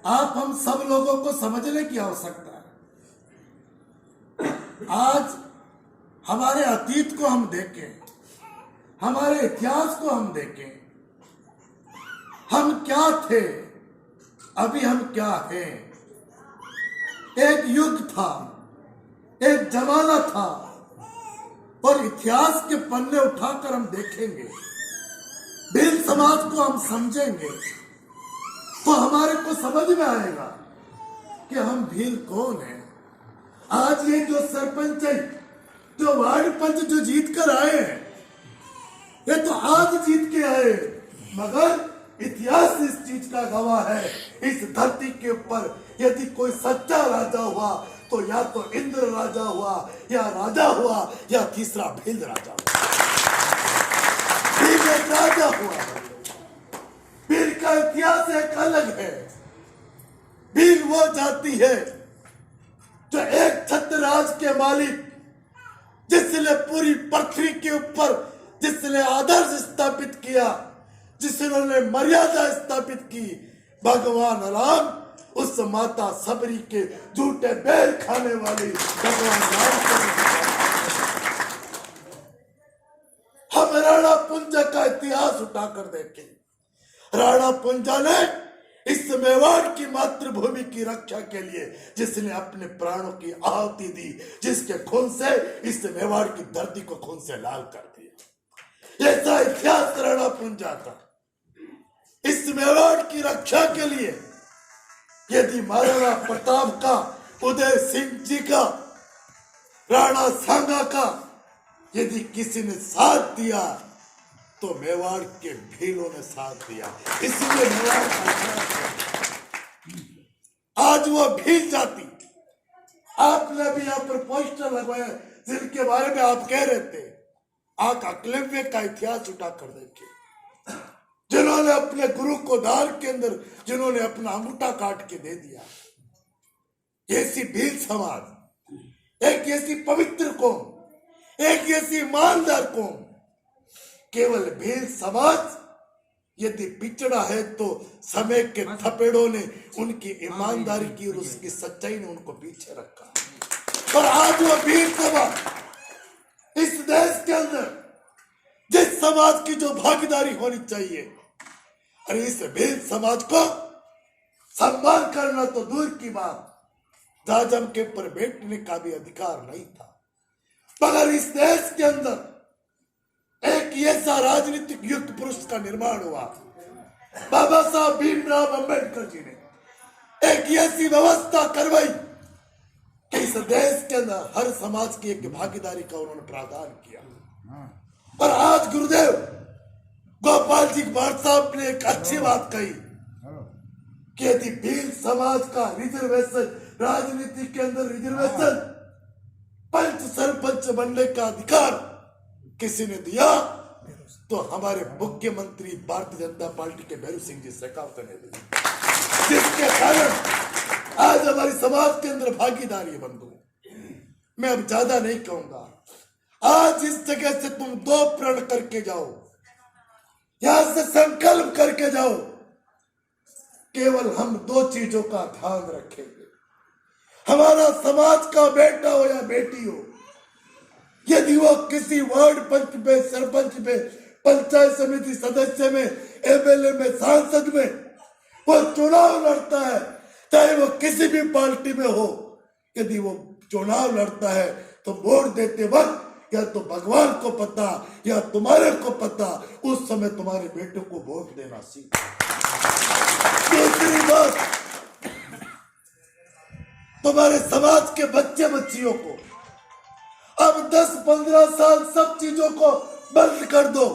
आप हम सब लोगों को समझने की आवश्यकता है। आज हमारे अतीत को हम देखें, हमारे इतिहास को हम देखें, हम क्या थे, अभी हम क्या हैं। एक युग था, एक जमाना था, और इतिहास के पन्ने उठाकर हम देखेंगे, भील समाज को हम समझेंगे, तो हमारे को समझ में आएगा कि हम भील कौन है। आज ये जो सरपंच है, जो वार्ड पंच जो जीत कर आए हैं, ये तो आज जीत के आए, मगर इतिहास इस चीज का गवाह है। इस धरती के ऊपर यदि कोई सच्चा राजा हुआ तो या तो इंद्र राजा हुआ, या राजा हुआ, या तीसरा भील राजा हुआ। भील एक राजा हुआ। भील का इतिहास एक अलग है। भील वो जाति है जो एक छत्रराज के मालिक, जिसने पूरी पृथ्वी के ऊपर जिसने आदर्श स्थापित किया, जिसने मर्यादा स्थापित की, भगवान राम, उस माता सबरी के झूठे बैल खाने वाली भगवान राम को हम राणा पुंजा का इतिहास उठाकर देखें। राणा पुंजा ने इस मेवाड़ की मातृभूमि की रक्षा के लिए जिसने अपने प्राणों की आहुति दी, जिसके खून से इस मेवाड़ की धरती को खून से लाल कर दिया, ऐसा इतिहास राणा पुंजा था। इस मेवाड़ की रक्षा के लिए यदि महाराणा प्रताप का, उदय सिंह जी का, राणा सांगा का यदि किसी ने साथ दिया तो मेवाड़ के भीलों ने साथ दिया। इसीलिए मेवाड़ आज वो भील जाति, आपने भी यहाँ पर पोस्टर लगवाया जिनके बारे में आप कह रहे थे, आप एकलव्य का इतिहास उठाकर देखिए, जिन्होंने अपने गुरु को दार के अंदर जिन्होंने अपना अंगूठा काट के दे दिया। ऐसी भील समाज, एक ऐसी पवित्र कौम, एक ऐसी ईमानदार कौम, केवल भील समाज यदि पिछड़ा है तो समय के थपेड़ों ने उनकी ईमानदारी की और उसकी सच्चाई ने उनको पीछे रखा। पर आज वो भील समाज इस देश के अंदर जिस समाज की जो भागीदारी होनी चाहिए, और इस भील समाज को सम्मान करना तो दूर की बात, जाजम के ऊपर बैठने का भी अधिकार नहीं था। मगर इस देश के अंदर एक ऐसा राजनीतिक युग पुरुष का निर्माण हुआ, बाबा साहब भीमराव अंबेडकर जी ने एक ऐसी व्यवस्था करवाई कि इस देश के अंदर हर समाज की एक भागीदारी का उन्होंने प्रावधान किया। और आज गुरुदेव गोपाल जी भाट साहब ने एक अच्छी बात कही कि यदि भील समाज का रिजर्वेशन, राजनीति के अंदर रिजर्वेशन, पंच सरपंच बनने का अधिकार किसी ने दिया तो हमारे मुख्यमंत्री भारतीय जनता पार्टी के भैरू सिंह जी शेखावत ने दिया, जिसके कारण आज हमारी समाज के अंदर भागीदारी बंधु। मैं अब ज्यादा नहीं कहूंगा, आज इस जगह से तुम दो प्रण करके जाओ, यहां से संकल्प करके जाओ, केवल हम दो चीजों का ध्यान रखेंगे। हमारा समाज का बेटा हो या बेटी हो, यदि वो किसी वार्ड पंच में, सरपंच में, पंचायत समिति सदस्य में, एमएलए में, सांसद में वो चुनाव लड़ता है, चाहे वो किसी भी पार्टी में हो, यदि वो चुनाव लड़ता है तो वोट देते वक्त या तो भगवान को पता या तुम्हारे को पता, उस समय तुम्हारे बेटे को वोट देना सीख। दूसरी बात, तुम्हारे समाज के बच्चे बच्चियों को अब 10-15 साल सब चीजों को बंद कर दो,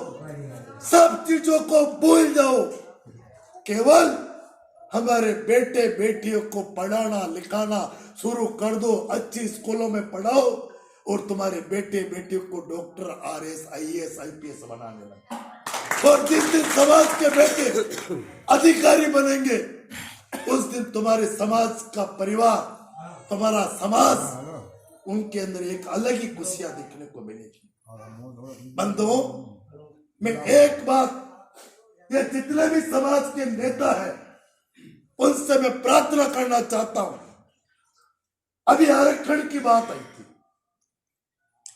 सब चीजों को भूल जाओ, केवल हमारे बेटे बेटियों को पढ़ाना लिखाना शुरू कर दो, अच्छी स्कूलों में पढ़ाओ और तुम्हारे बेटे बेटियों को डॉक्टर, आरएस, आईएएस, आईपीएस बनाने लगे। और जिस दिन समाज के बेटे अधिकारी बनेंगे, उस दिन तुम्हारे समाज का परिवार, तुम्हारा समाज, उनके अंदर एक अलग ही खुशियां देखने को मिलेगी। बंधुओं, मैं एक बात, ये जितने भी समाज के नेता हैं उनसे मैं प्रार्थना करना चाहता हूं। अभी आरक्षण की बात आई थी।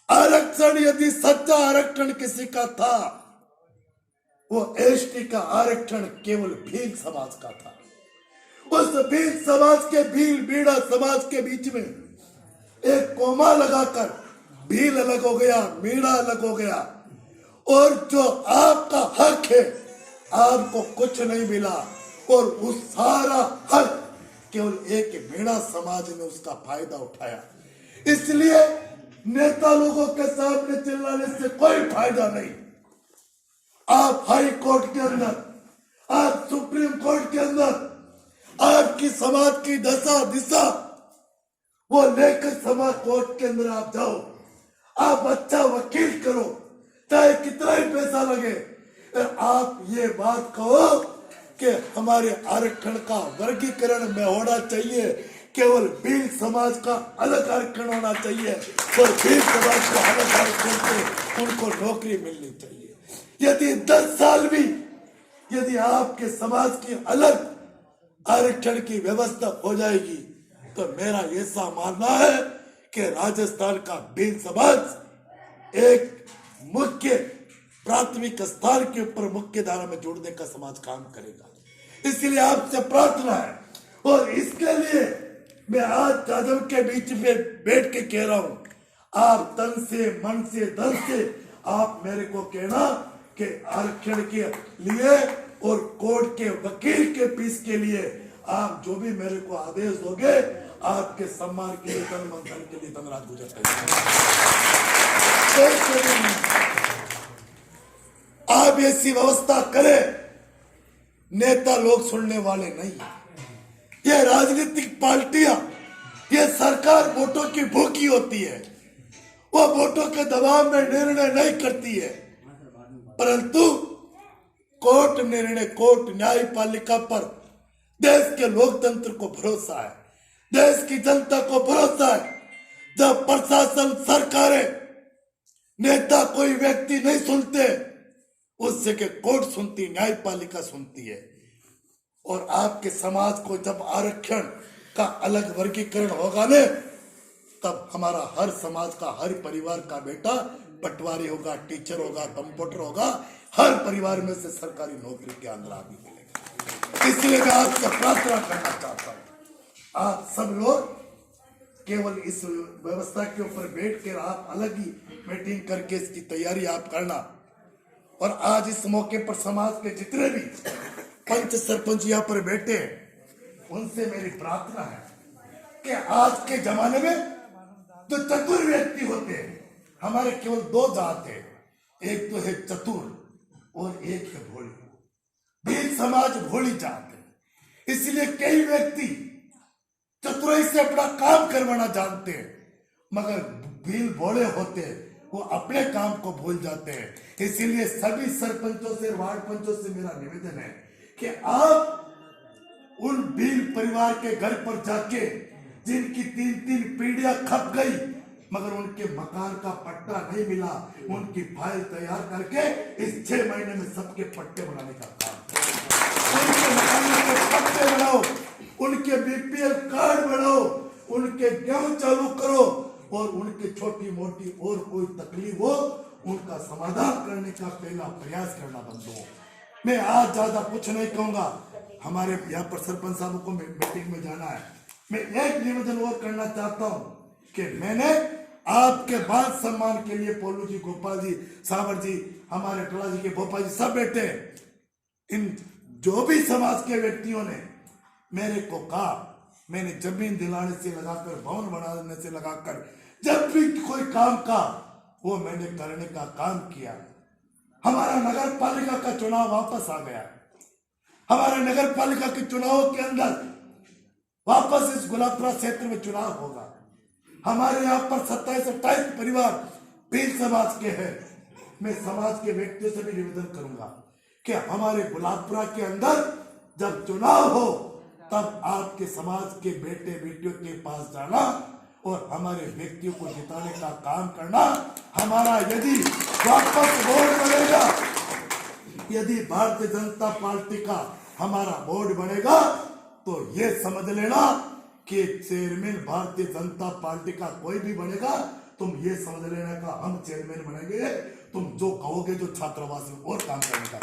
आरक्षण यदि सच्चा आरक्षण किसी का था, वो एसटी का आरक्षण केवल भील समाज का था। उस भील समाज के, भील बीड़ा समाज के बीच में एक कोमा लगाकर भील अलग हो गया, मीणा अलग हो गया, और जो आपका हक है आपको कुछ नहीं मिला, और उस सारा हक केवल एक मीणा समाज ने उसका फायदा उठाया। इसलिए नेता लोगों के सामने चिल्लाने से कोई फायदा नहीं। आप हाई कोर्ट के अंदर, आप सुप्रीम कोर्ट के अंदर, आपकी समाज की दशा दिशा वो लेकर समाज कोर्ट के अंदर आप जाओ, आप अच्छा वकील करो, चाहे कितना ही पैसा लगे। आप ये बात कहो कि हमारे आरक्षण का वर्गीकरण में होना चाहिए, केवल भील समाज का अलग आरक्षण होना चाहिए, और भील समाज को अलग आरक्षण से उनको नौकरी मिलनी चाहिए। यदि 10 साल भी यदि आपके समाज की अलग आरक्षण की व्यवस्था हो जाएगी, तो मेरा ऐसा मानना है कि राजस्थान का भील समाज एक मुख्य प्राथमिक स्थान के ऊपर मुख्य धारा में जोड़ने का समाज काम करेगा। इसलिए आपसे प्रार्थना है, और इसके लिए मैं आज जादव के बीच में बैठ के कह रहा हूं, आप तन से, मन से, धन से आप मेरे को कहना कि आरक्षण के लिए और कोर्ट के वकील के फीस के लिए आप जो भी मेरे को आदेश दोगे, आपके सम्मान के लिए, तन मन धन के लिए दिन रात गुजर आप ऐसी व्यवस्था करें। नेता लोग सुनने वाले नहीं, ये राजनीतिक पार्टियां, ये सरकार वोटों की भूखी होती है, वो वोटों के दबाव में निर्णय नहीं करती है, परंतु कोर्ट निर्णय, कोर्ट न्यायपालिका पर देश के लोकतंत्र को भरोसा है, देश की जनता को भरोसा है। जब प्रशासन, सरकारें, नेता, कोई व्यक्ति नहीं सुनते, उससे के कोर्ट सुनती, न्यायपालिका सुनती है। और आपके समाज को जब आरक्षण का अलग वर्गीकरण होगा ने, तब हमारा हर समाज का, हर परिवार का बेटा पटवारी होगा, टीचर होगा, कंप्यूटर होगा, हर परिवार में से सरकारी नौकरी के अंदर आदमी मिलेगा। इसलिए मैं आपसे प्रार्थना करना चाहता हूं, आप सब लोग केवल इस व्यवस्था के ऊपर बैठ कर आप अलग ही मीटिंग करके इसकी तैयारी आप करना। और आज इस मौके पर समाज के जितने भी पंच सरपंच यहाँ पर बैठे हैं, उनसे मेरी प्रार्थना है कि आज के जमाने में जो चतुर व्यक्ति होते हैं, हमारे केवल 2 जात है, एक तो है चतुर और एक है भोली। भील समाज भोली जात है, इसलिए कई व्यक्ति चतुराई से अपना काम करवाना जानते हैं, मगर भील भोले होते हैं, वो अपने काम को भूल जाते हैं। इसीलिए सभी सरपंचों से, वार्ड पंचों से मेरा निवेदन है कि आप उन भील परिवार के घर पर जाके, जिनकी 3-3 पीढ़ियां खप गई मगर उनके मकान का पट्टा नहीं मिला, उनकी फाइल तैयार करके इस 6 महीने में सबके पट्टे बनाने का काम, उनके मकानों के पट्टे बनाओ, उनके बीपीएल कार्ड बनाओ, उनके गेहूं चालू करो, और उनके छोटी मोटी और कोई तकलीफ हो उनका समाधान करने का पहला प्रयास करना बंद हो। मैं आज ज्यादा कुछ नहीं कहूंगा, हमारे यहाँ पर सरपंच साहब को मीटिंग में जाना है। मैं एक निवेदन और करना चाहता हूं कि मैंने आपके मान सम्मान के लिए पोलू जी, गोपाल जी, सावर जी, हमारे टोला जी के भोपाल जी सब बैठे, इन जो भी समाज के व्यक्तियों ने मेरे को कहा, मैंने जमीन दिलाने से लगाकर, भवन बनाने से लगाकर, जब भी कोई काम का वो मैंने करने का काम किया। हमारा नगर पालिका का चुनाव वापस आ गया, हमारे नगर पालिका के चुनाव के अंदर वापस इस गुलाबपुरा क्षेत्र में चुनाव होगा। हमारे यहाँ पर 27-28 परिवार भील समाज के हैं। मैं समाज के व्यक्तियों से भी निवेदन करूंगा कि हमारे गुलाबपुरा के अंदर जब चुनाव हो, तब आपके समाज के बेटे बेटियों के पास जाना और हमारे व्यक्तियों को जिताने का काम करना। हमारा यदि वापस वोट बनेगा, यदि भारतीय जनता पार्टी का हमारा बोर्ड बनेगा, तो ये समझ लेना कि चेयरमैन भारतीय जनता पार्टी का कोई भी बनेगा, तुम ये समझ लेना का हम चेयरमैन बनेंगे, तुम जो कहोगे जो छात्रावास में और काम करने का।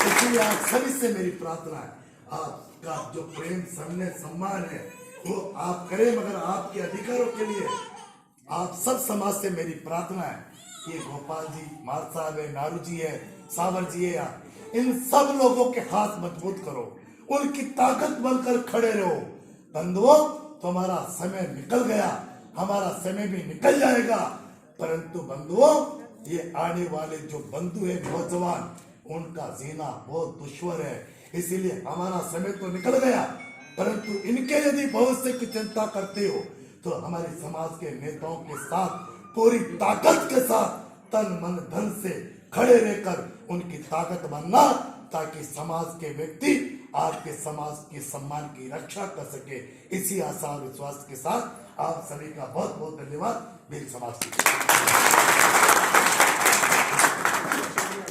इसलिए आप सभी से मेरी प्रार्थना है, आपका जो प्रेम सम्मान सम्मान है वो आप करें, मगर आपके अधिकारों के लिए आप सब समाज से मेरी प्रार्थना है, ये गोपाल जी, मार साहब है, नारू जी है, सावर जी है, इन सब लोगों के हाथ मजबूत करो, उनकी ताकत बनकर खड़े रहो। बंधुओं, तुम्हारा समय निकल गया, हमारा समय भी निकल जाएगा, परंतु बंधुओं ये आने वाले जो बंधु है नौजवान, उनका जीना बहुत दुश्वार है। इसीलिए हमारा समय तो निकल गया, परंतु इनके यदि भविष्य की चिंता करते हो तो हमारे समाज के नेताओं के साथ पूरी ताकत के साथ तन मन धन से खड़े रहकर उनकी ताकत बनना, ताकि समाज के व्यक्ति आपके समाज के सम्मान की रक्षा कर सके। इसी आशा और विश्वास के साथ आप सभी का बहुत बहुत धन्यवाद। मेरी समाज की